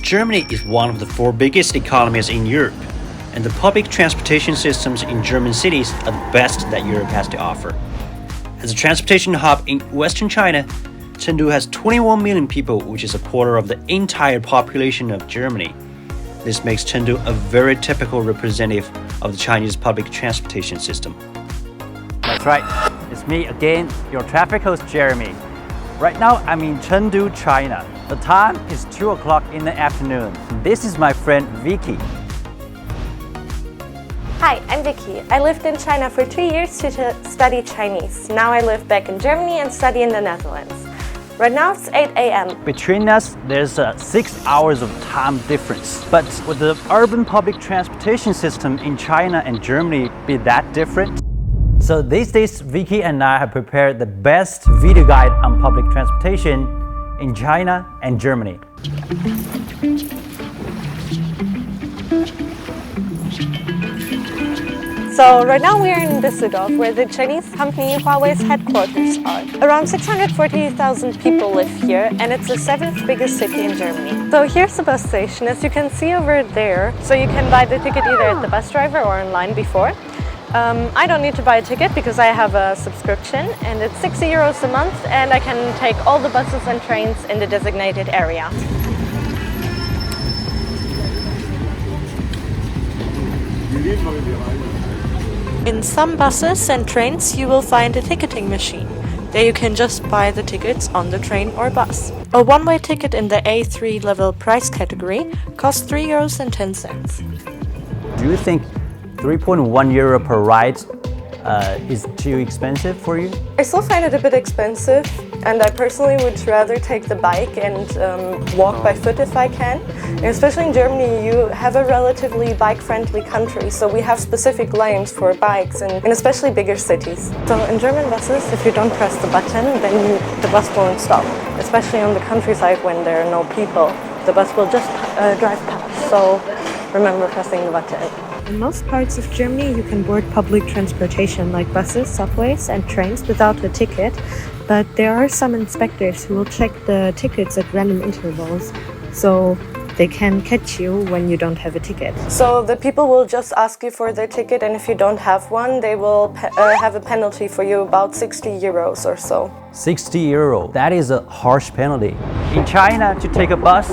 Germany is one of the 4 biggest economies in Europe, and the public transportation systems in German cities are the best that Europe has to offer. As a transportation hub in Western China, Chengdu has 21 million people, which is a quarter of the entire population of Germany. This makes Chengdu a very typical representative of the Chinese public transportation system. That's right, it's me again, your traffic host Jeremy. Right now I'm in Chengdu, China. The time is 2 o'clock in the afternoon. This is my friend Viki. Hi, I'm Viki. I lived in China for 3 years to study Chinese. Now I live back in Germany and study in the Netherlands. Right now it's 8 a.m. Between us, there's 6 hours of time difference. But would the urban public transportation system in China and Germany be that different? So these days, Viki and I have prepared the best video guide on public transportation in China and Germany. So right now we are in Düsseldorf, where the Chinese company Huawei's headquarters are. Around 640,000 people live here, and it's the 7th biggest city in Germany. So here's the bus station, as you can see over there. So you can buy the ticket either at the bus driver or online before. I don't need to buy a ticket because I have a subscription, and it's 60 euros a month, and I can take all the buses and trains in the designated area. In some buses and trains you will find a ticketing machine. There you can just buy the tickets on the train or bus. A one-way ticket in the A3 level price category costs 3.10 euros. Do you think 3.1 euro per ride is too expensive for you? I still find it a bit expensive, and I personally would rather take the bike and walk by foot if I can. And especially in Germany, you have a relatively bike-friendly country, so we have specific lanes for bikes and in especially bigger cities. So in German buses, if you don't press the button, then the bus won't stop. Especially on the countryside when there are no people, the bus will just drive past. So remember pressing the button. In most parts of Germany, you can board public transportation like buses, subways and trains without a ticket, but there are some inspectors who will check the tickets at random intervals, so they can catch you when you don't have a ticket. So the people will just ask you for their ticket, and if you don't have one, they will have a penalty for you, about 60 euros or so. 60 euro, that is a harsh penalty. In China, to take a bus,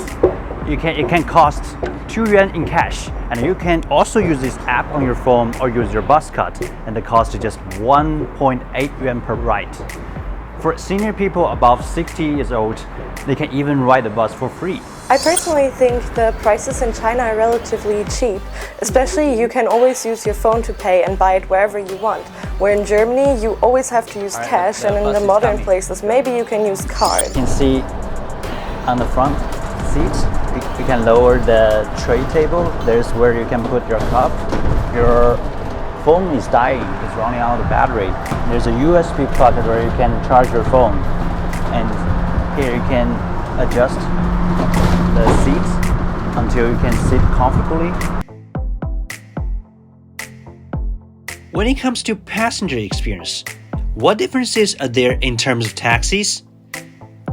it can cost 2 yuan in cash, and you can also use this app on your phone or use your bus card, and the cost is just 1.8 yuan per ride. For senior people above 60 years old, they can even ride the bus for free. I personally think the prices in China are relatively cheap, especially you can always use your phone to pay and buy it wherever you want. Where in Germany, you always have to use cash, and in the modern places, maybe you can use card. You can see on the front seats, you can lower the tray table. There's where you can put your cup. Your phone is dying, it's running out of battery. There's a USB plug where you can charge your phone. And here you can adjust the seats until you can sit comfortably. When it comes to passenger experience, what differences are there in terms of taxis?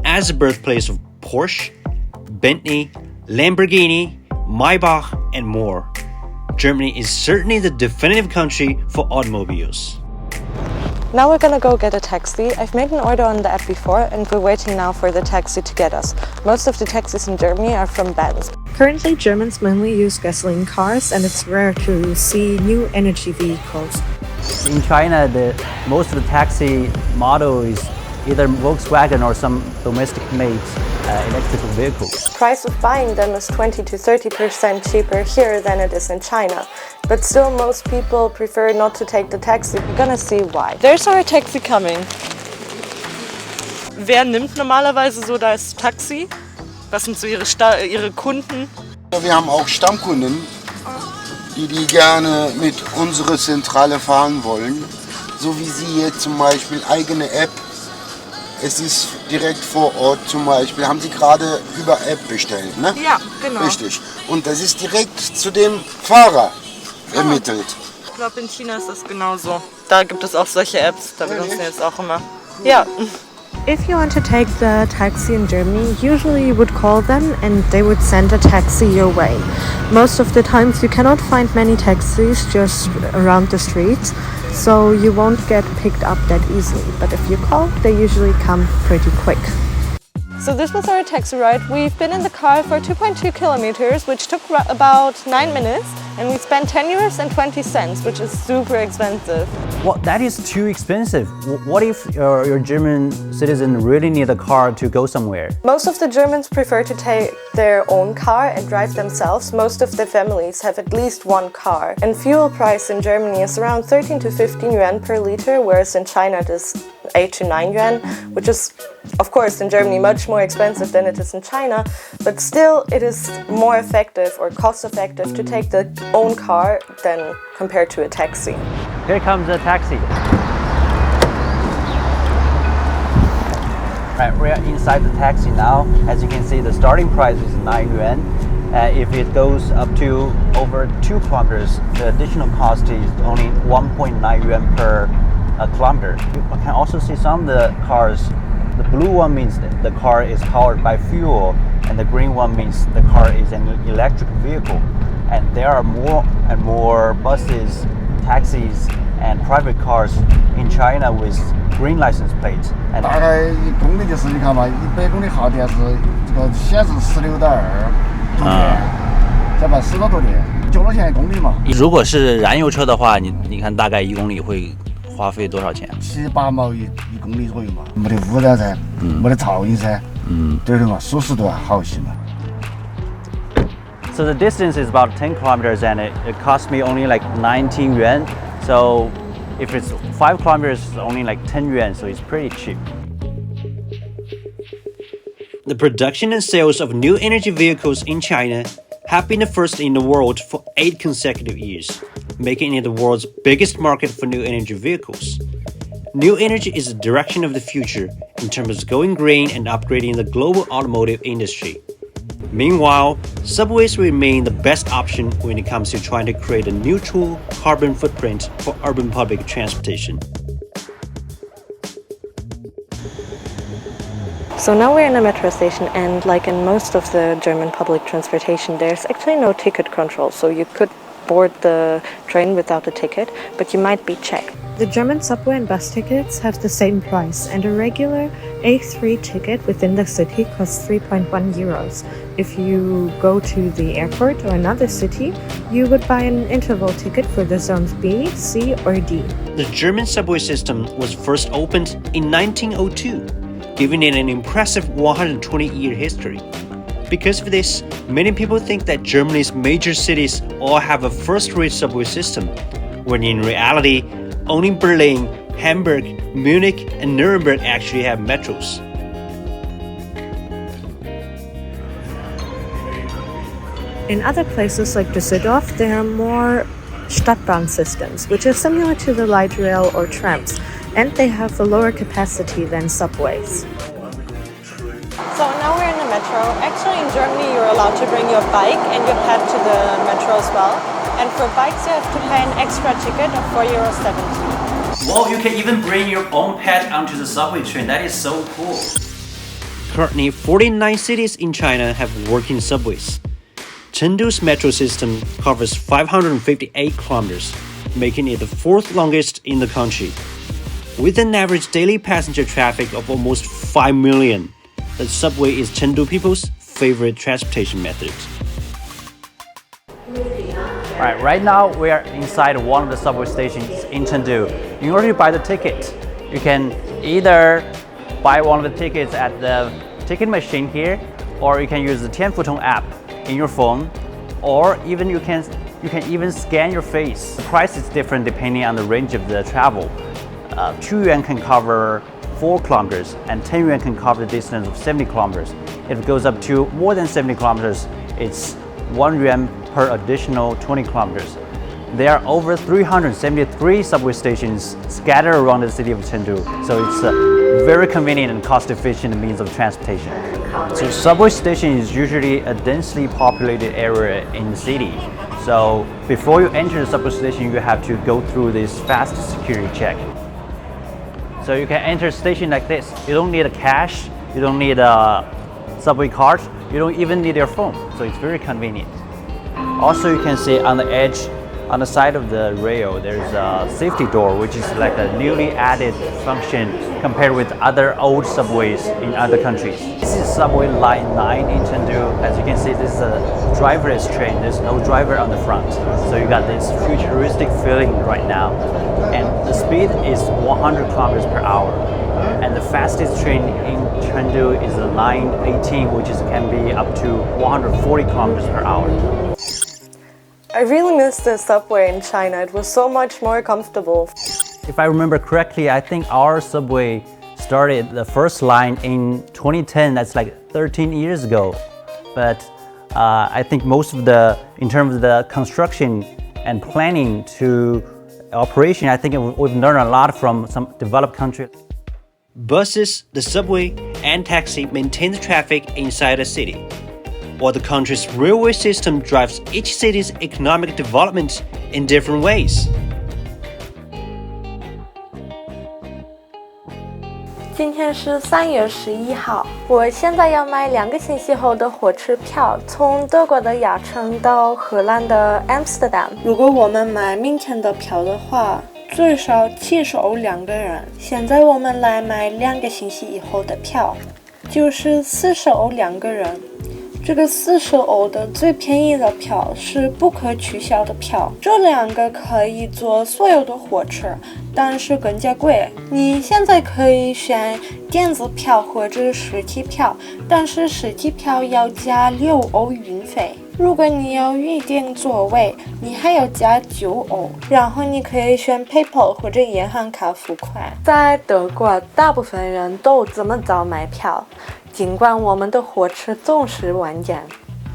As the birthplace of Porsche, Bentley, Lamborghini, Maybach, and more, Germany is certainly the definitive country for automobiles. Now we're gonna go get a taxi. I've made an order on the app before, and we're waiting now for the taxi to get us. Most of the taxis in Germany are from Benz. Currently, Germans mainly use gasoline cars, and it's rare to see new energy vehicles. In China, most of the taxi model is either Volkswagen or some domestic-made electrical vehicles. The price of buying them is 20 to 30% cheaper here than it is in China. But still, most people prefer not to take the taxi. We're gonna see why. There's our taxi coming. Wer nimmt normalerweise so das Taxi? Was sind so ihre Kunden? Wir haben auch Stammkunden, die gerne mit unserer Zentrale fahren wollen. So wie Sie jetzt zum Beispiel eigene App es ist direkt vor Ort zum Beispiel. Haben Sie gerade über App bestellt, ne? Ja, genau. Richtig. Und das ist direkt zu dem Fahrer ermittelt. Ich glaube, in China ist das genauso. Da gibt es auch solche Apps, da benutzen wir jetzt auch immer. Ja. If you want to take the taxi in Germany, usually you would call them and they would send a taxi your way. Most of the times you cannot find many taxis just around the streets, so you won't get picked up that easily. But if you call, they usually come pretty quick. So this was our taxi ride. We've been in the car for 2.2 kilometers, which took about 9 minutes, and we spent 10 euros and 20 cents, which is super expensive. Well, that is too expensive. What if your German citizen really need a car to go somewhere? Most of the Germans prefer to take their own car and drive themselves. Most of the families have at least one car. And fuel price in Germany is around 13 to 15 yuan per liter, whereas in China it is 8 to 9 yuan, which is, of course, in Germany much more expensive than it is in China, but still it is more effective or cost effective to take the own car than compared to a taxi. Here comes the taxi. Right, we're inside the taxi now. As you can see, the starting price is 9 yuan. If it goes up to over 2 kilometers, the additional cost is only 1.9 yuan per kilometer. You can also see some of the cars. The blue one means that the car is powered by fuel, and the green one means the car is an electric vehicle. And there are more and more buses, taxis, and private cars in China with green license plates. And 大概1公里就是你看嘛，100公里耗电是这个显示16.2度电，再把10多电，9块钱1公里嘛。如果是燃油车的话，你看大概1公里会花费多少钱？7、8毛1公里左右嘛，没得污染噻，没得噪音噻，对的嘛，舒适度好些嘛。so the distance is about 10 kilometers, and it cost me only like 19 yuan. So if it's 5 kilometers, it's only like 10 yuan, so it's pretty cheap. The production and sales of new energy vehicles in China have been the first in the world for 8 consecutive years, making it the world's biggest market for new energy vehicles. New energy is the direction of the future in terms of going green and upgrading the global automotive industry. Meanwhile, subways remain the best option when it comes to trying to create a neutral carbon footprint for urban public transportation. So now we're in a metro station, and like in most of the German public transportation, there's actually no ticket control, so you could board the train without a ticket, but you might be checked. The German subway and bus tickets have the same price, and a regular A3 ticket within the city costs 3.1 euros. If you go to the airport or another city, you would buy an interval ticket for the zones B, C, or D. The German subway system was first opened in 1902, giving it an impressive 120-year history. Because of this, many people think that Germany's major cities all have a first-rate subway system, when in reality, only Berlin, Hamburg, Munich, and Nuremberg actually have metros. In other places like Düsseldorf, there are more Stadtbahn systems, which are similar to the light rail or trams, and they have a lower capacity than subways. So now we're in the metro. Actually, in Germany, you're allowed to bring your bike and your pet to the metro as well. And for bikes, you have to pay an extra ticket of €4.70. Well, you can even bring your own pet onto the subway train. That is so cool. Currently, 49 cities in China have working subways. Chengdu's metro system covers 558 kilometers, making it the 4th longest in the country. With an average daily passenger traffic of almost 5 million, the subway is Chengdu people's favorite transportation method. Right now we are inside one of the subway stations in Chengdu. In order to buy the ticket, you can either buy one of the tickets at the ticket machine here, or you can use the Tianfutong app in your phone, or even you can even scan your face. The price is different depending on the range of the travel. 2 yuan can cover 4 kilometers, and 10 yuan can cover the distance of 70 kilometers. If it goes up to more than 70 kilometers, it's 1 yuan per additional 20 kilometers. There are over 373 subway stations scattered around the city of Chengdu, so it's a very convenient and cost-efficient means of transportation. So subway station is usually a densely populated area in the city. So before you enter the subway station, you have to go through this fast security check. So you can enter a station like this. You don't need a cash, you don't need a subway card, you don't even need your phone. So it's very convenient. Also, you can see on the edge, on the side of the rail, there's a safety door, which is like a newly added function compared with other old subways in other countries. This is subway line 9 in Chengdu. As you can see, this is a driverless train. There's no driver on the front. So you got this futuristic feeling right now. And the speed is 100 kilometers per hour. And the fastest train in Chengdu is the line 18, which can be up to 140 kilometers per hour. I really miss the subway in China. It was so much more comfortable. If I remember correctly, I think our subway started the first line in 2010. That's like 13 years ago. But I think most of in terms of the construction and planning to operation, I think we've learned a lot from some developed countries. Buses, the subway, and taxi maintain the traffic inside a city, while the country's railway system drives each city's economic development in different ways. 今天是3月11号，我现在要买2个星期后的火车票，从德国的亚琛到荷兰的 Amsterdam。如果我们买明天的票的话，最少70欧2个人。现在我们来买2个星期以后的票，就是40欧2个人。这个40欧的最便宜的票是不可取消的票，这2个可以坐所有的火车，但是更加贵。你现在可以选电子票或者实体票，但是实体票要加6欧运费。如果你要预订座位，你还要加9欧，然后你可以选 PayPal 或者银行卡付款。在德国，大部分人都这么早买票。尽管我们的火车总是晚点。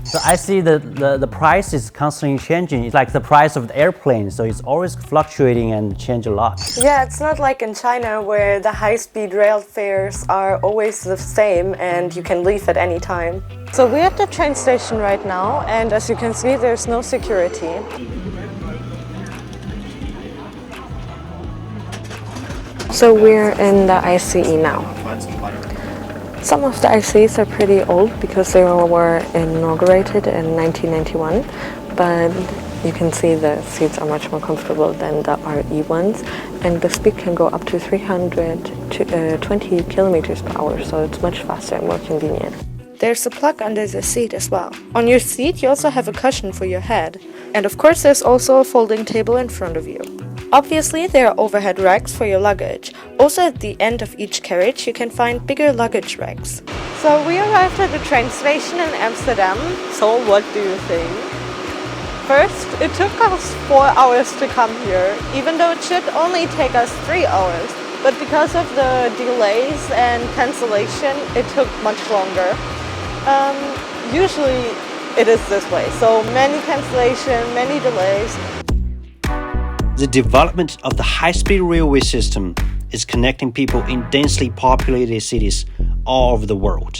So I see the price is constantly changing. It's like the price of the airplane, so it's always fluctuating and change a lot. Yeah, it's not like in China where the high-speed rail fares are always the same and you can leave at any time. So we're at the train station right now, and as you can see, there's no security. So we're in the ICE now. Some of the ICEs are pretty old because they were inaugurated in 1991, but you can see the seats are much more comfortable than the RE ones, and the speed can go up to 320 kilometers per hour, so it's much faster and more convenient. There's a plug under the seat as well. On your seat, you also have a cushion for your head, and of course there's also a folding table in front of you. Obviously, there are overhead racks for your luggage. Also, at the end of each carriage, you can find bigger luggage racks. So we arrived at the train station in Amsterdam. So what do you think? First, it took us 4 hours to come here, even though it should only take us 3 hours. But because of the delays and cancellation, it took much longer. Usually, it is this way. So many cancellation, many delays. The development of the high-speed railway system is connecting people in densely populated cities all over the world.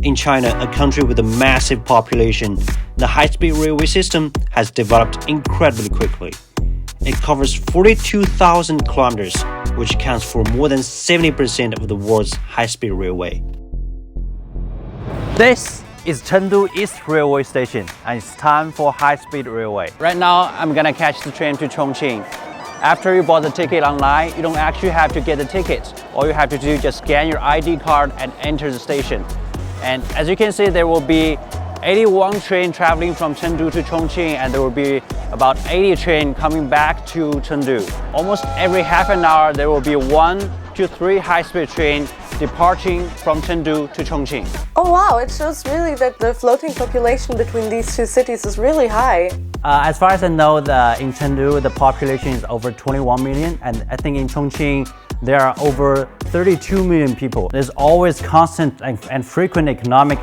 In China, a country with a massive population, the high-speed railway system has developed incredibly quickly. It covers 42,000 kilometers, which accounts for more than 70% of the world's high-speed railway. This is Chengdu East Railway Station, and it's time for high-speed railway. Right now, I'm gonna catch the train to Chongqing. After you bought the ticket online, you don't actually have to get the ticket. All you have to do is just scan your ID card and enter the station. And as you can see, there will be 81 trains traveling from Chengdu to Chongqing, and there will be about 80 trains coming back to Chengdu. Almost every half an hour, there will be 1 to 3 high-speed trains departing from Chengdu to Chongqing. Oh wow, it shows really that the floating population between these two cities is really high. As far as I know, in Chengdu, the population is over 21 million, and I think in Chongqing, there are over 32 million people. There's always constant and frequent economic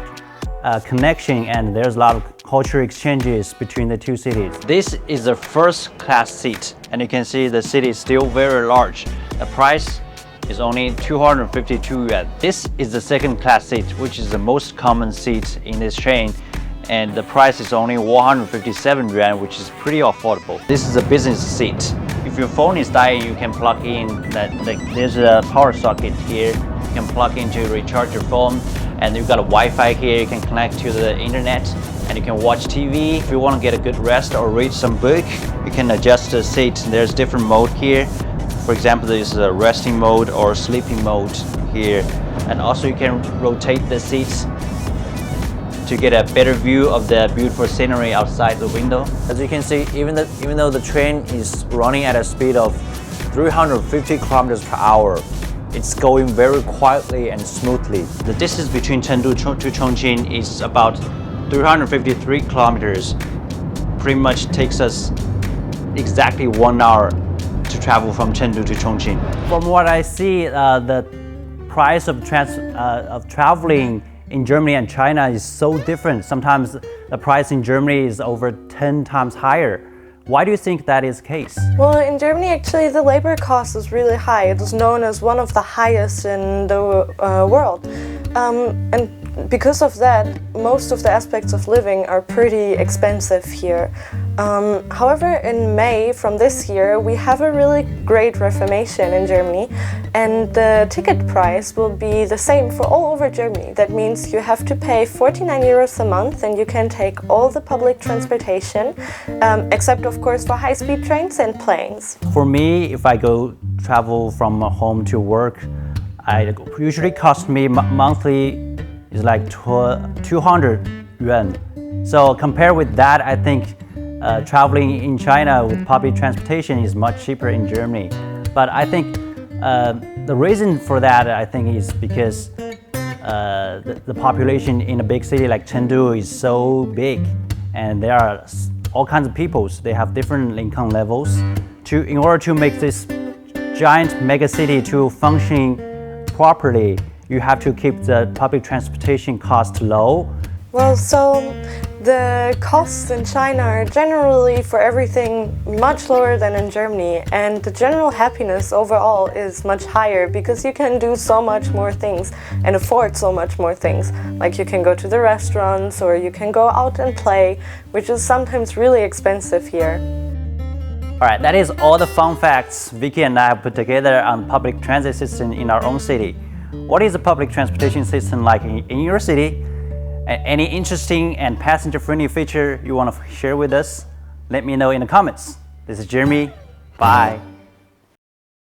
connection, and there's a lot of culture exchanges between the two cities. This is the first class seat, and you can see the city is still very large. The price is only 252 yuan. This is the second class seat, which is the most common seat in this train, and the price is only 157 yuan, which is pretty affordable. This is a business seat. If your phone is dying, you can plug in there's a power socket here. You can plug in to recharge your phone, and you've got a Wi-Fi here. You can connect to the internet, and you can watch TV. If you want to get a good rest or read some book, you can adjust the seat. There's different mode here. For example, there's a resting mode or sleeping mode here, and also you can rotate the seats to get a better view of the beautiful scenery outside the window. As you can see, even though the train is running at a speed of 350 kilometers per hour, it's going very quietly and smoothly. The distance between Chengdu to Chongqing is about 353 kilometers. Pretty much takes us exactly 1 hour to travel from Chengdu to Chongqing. From what I see, the price of traveling in Germany and China is so different. Sometimes the price in Germany is over 10 times higher. Why do you think that is the case? Well, in Germany, actually, the labor cost is really high. It is known as one of the highest in the world. And because of that, most of the aspects of living are pretty expensive here. However, in May from this year, we have a really great reformation in Germany, and the ticket price will be the same for all over Germany. That means you have to pay 49 euros a month, and you can take all the public transportation, except of course for high-speed trains and planes. For me, if I go travel from home to work, it usually costs me monthly is like 200 yuan. So compared with that, I think traveling in China with public transportation is much cheaper in Germany. But I think the reason for that, I think, is because the population in a big city like Chengdu is so big, and there are all kinds of peoples. They have different income levels. In order to make this giant mega city to function properly, you have to keep the public transportation cost low. Well, so the costs in China are generally for everything much lower than in Germany, and the general happiness overall is much higher because you can do so much more things and afford so much more things. Like you can go to the restaurants or you can go out and play, which is sometimes really expensive here. All right, that is all the fun facts Vicky and I have put together on public transit system in our own city. What is the public transportation system like in your city? Any interesting and passenger-friendly feature you want to share with us? Let me know in the comments. This is Jeremy. Bye.